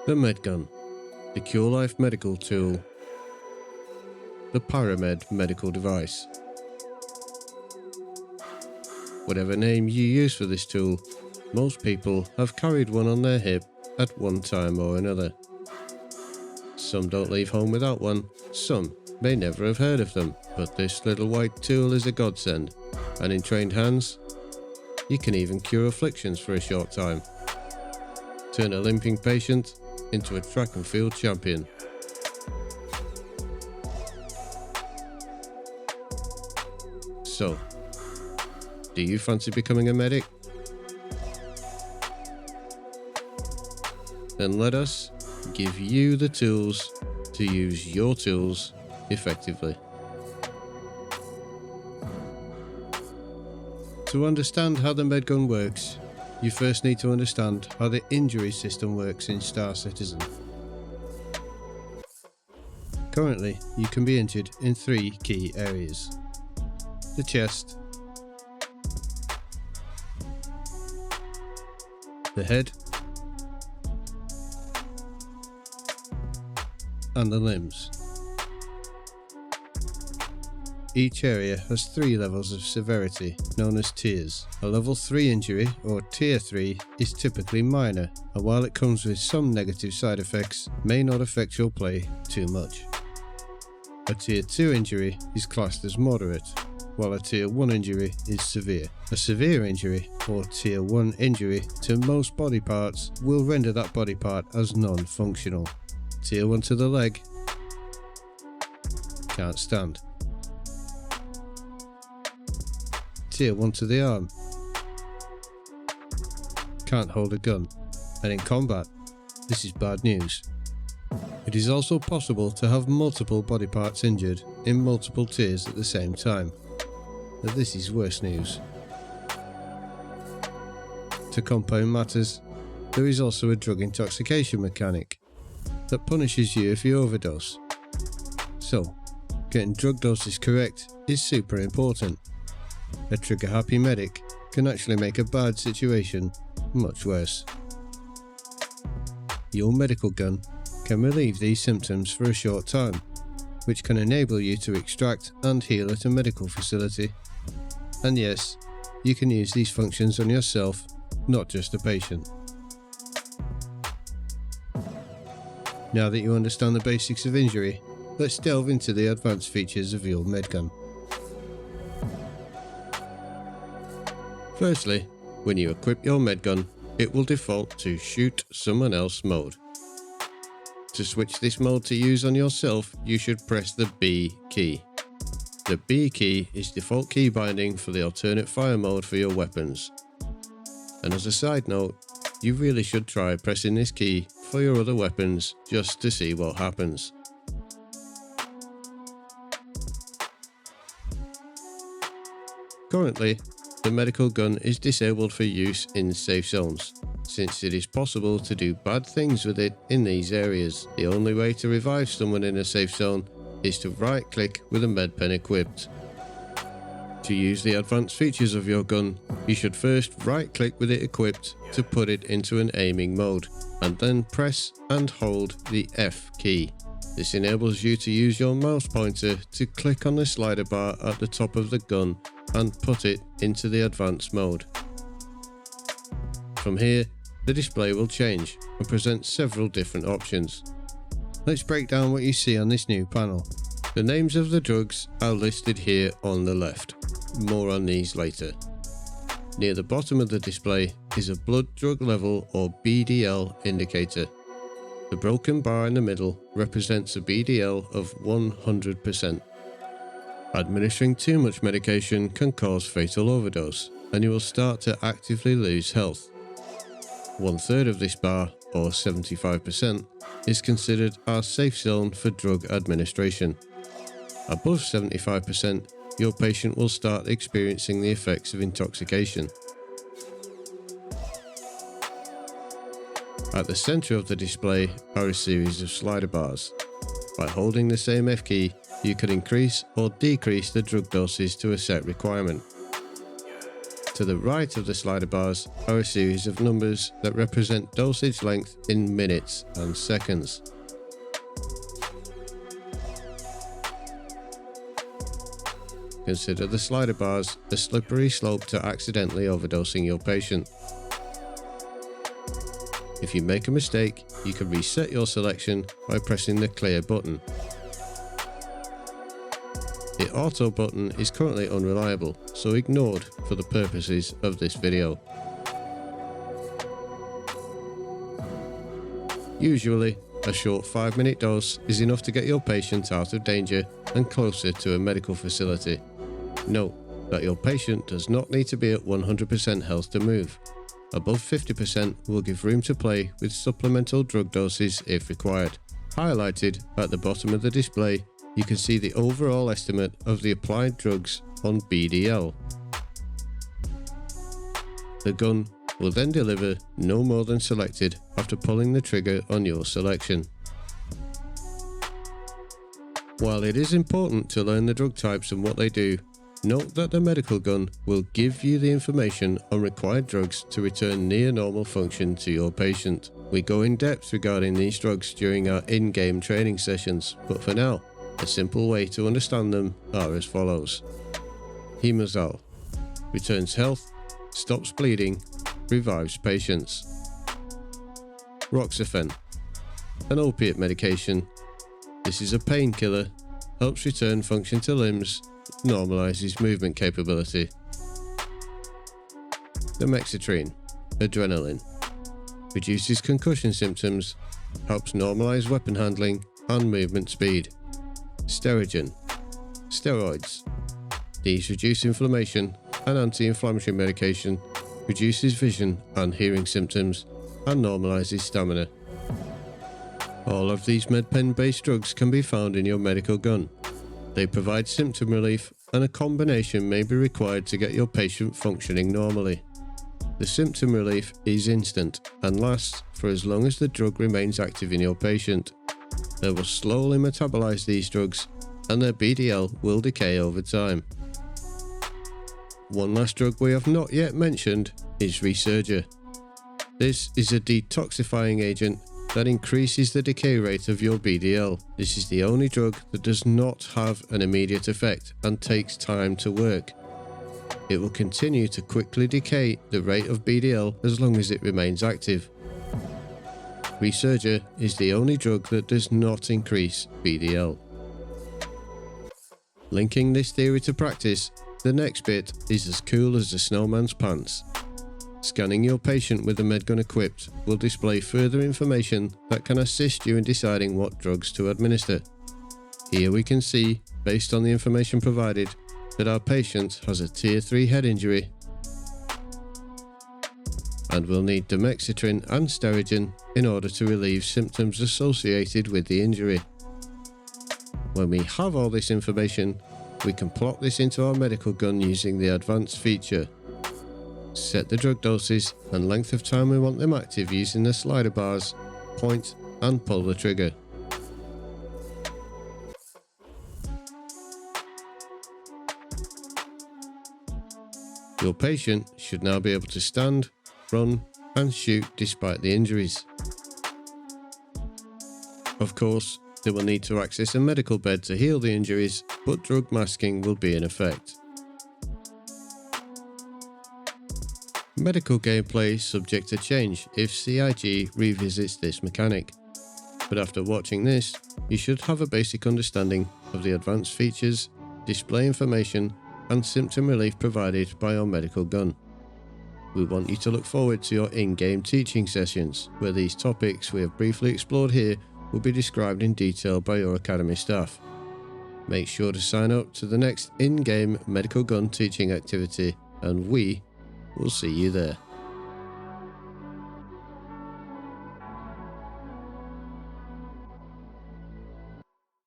The Medgun, the Cure Life medical tool, the Pyramed medical device. Whatever name you use for this tool, most people have carried one on their hip at one time or another. Some don't leave home without one, some may never have heard of them, but this little white tool is a godsend, and in trained hands, you can even cure afflictions for a short time. Turn a limping patient into a track and field champion. So, do you fancy becoming a medic? Then let us give you the tools to use your tools effectively. To understand how the Medgun works, you first need to understand how the injury system works in Star Citizen. Currently, you can be injured in 3 key areas: the chest, the head, and the limbs. Each area has 3 levels of severity, known as tiers. A level 3 injury, or tier 3, is typically minor, and while it comes with some negative side effects, may not affect your play too much. A tier 2 injury is classed as moderate, while a tier 1 injury is severe. A severe injury, or tier 1 injury, to most body parts will render that body part as non-functional. Tier 1 to the leg, can't stand. Tier 1 to the arm, can't hold a gun, and in combat, this is bad news. It is also possible to have multiple body parts injured in multiple tiers at the same time, but this is worse news. To compound matters, there is also a drug intoxication mechanic that punishes you if you overdose. So, getting drug doses correct is super important. A trigger-happy medic can actually make a bad situation much worse. Your medical gun can relieve these symptoms for a short time, which can enable you to extract and heal at a medical facility. And yes, you can use these functions on yourself, not just a patient. Now that you understand the basics of injury, let's delve into the advanced features of your Medgun. Firstly, when you equip your Medgun, it will default to Shoot Someone Else mode. To switch this mode to use on yourself, you should press the B key. The B key is default key binding for the alternate fire mode for your weapons. And as a side note, you really should try pressing this key for your other weapons just to see what happens. Currently, the medical gun is disabled for use in safe zones, since it is possible to do bad things with it in these areas. The only way to revive someone in a safe zone is to right click with a med pen equipped. To use the advanced features of your gun, you should first right click with it equipped to put it into an aiming mode, and then press and hold the F key. This enables you to use your mouse pointer to click on the slider bar at the top of the gun and put it into the advanced mode. From here, the display will change and present several different options. Let's break down what you see on this new panel. The names of the drugs are listed here on the left. More on these later. Near the bottom of the display is a blood drug level or BDL indicator. The broken bar in the middle represents a BDL of 100%. Administering too much medication can cause fatal overdose, and you will start to actively lose health. 1/3 of this bar, or 75%, is considered our safe zone for drug administration. Above 75%, your patient will start experiencing the effects of intoxication. At the center of the display are a series of slider bars. By holding the same F key, you can increase or decrease the drug doses to a set requirement. To the right of the slider bars are a series of numbers that represent dosage length in minutes and seconds. Consider the slider bars a slippery slope to accidentally overdosing your patient. If you make a mistake, you can reset your selection by pressing the clear button. The auto button is currently unreliable, so ignored for the purposes of this video. Usually, a short 5-minute dose is enough to get your patient out of danger and closer to a medical facility. Note that your patient does not need to be at 100% health to move. Above 50% will give room to play with supplemental drug doses if required. Highlighted at the bottom of the display, you can see the overall estimate of the applied drugs on BDL. The gun will then deliver no more than selected after pulling the trigger on your selection. While it is important to learn the drug types and what they do, note that the medical gun will give you the information on required drugs to return near normal function to your patient. We go in depth regarding these drugs during our in-game training sessions, but for now, a simple way to understand them are as follows. Hemazal returns health, stops bleeding, revives patients. Roxafen, an opiate medication. This is a painkiller, helps return function to limbs, normalizes movement capability. Demexitrine, adrenaline, reduces concussion symptoms, helps normalize weapon handling and movement speed. Sterogen, steroids. These reduce inflammation and anti-inflammatory medication, reduces vision and hearing symptoms, and normalizes stamina. All of these MedPen-based drugs can be found in your medical gun. They provide symptom relief, and a combination may be required to get your patient functioning normally. The symptom relief is instant and lasts for as long as the drug remains active in your patient. They will slowly metabolize these drugs, and their BDL will decay over time. One last drug we have not yet mentioned is Resurger. This is a detoxifying agent that increases the decay rate of your BDL. This is the only drug that does not have an immediate effect and takes time to work. It will continue to quickly decay the rate of BDL as long as it remains active. Resurger is the only drug that does not increase BDL. Linking this theory to practice, the next bit is as cool as the snowman's pants. Scanning your patient with the Medgun equipped will display further information that can assist you in deciding what drugs to administer. Here we can see, based on the information provided, that our patient has a Tier 3 head injury and will need Demexitrine and Sterogen in order to relieve symptoms associated with the injury. When we have all this information, we can plot this into our medical gun using the advanced feature. Set the drug doses and length of time we want them active using the slider bars, point and pull the trigger. Your patient should now be able to stand, run and shoot despite the injuries. Of course, they will need to access a medical bed to heal the injuries, but drug masking will be in effect. Medical gameplay is subject to change if CIG revisits this mechanic, but after watching this, you should have a basic understanding of the advanced features, display information and symptom relief provided by our medical gun. We want you to look forward to your in-game teaching sessions, where these topics we have briefly explored here will be described in detail by your academy staff. Make sure to sign up to the next in-game medical gun teaching activity, and we will see you there.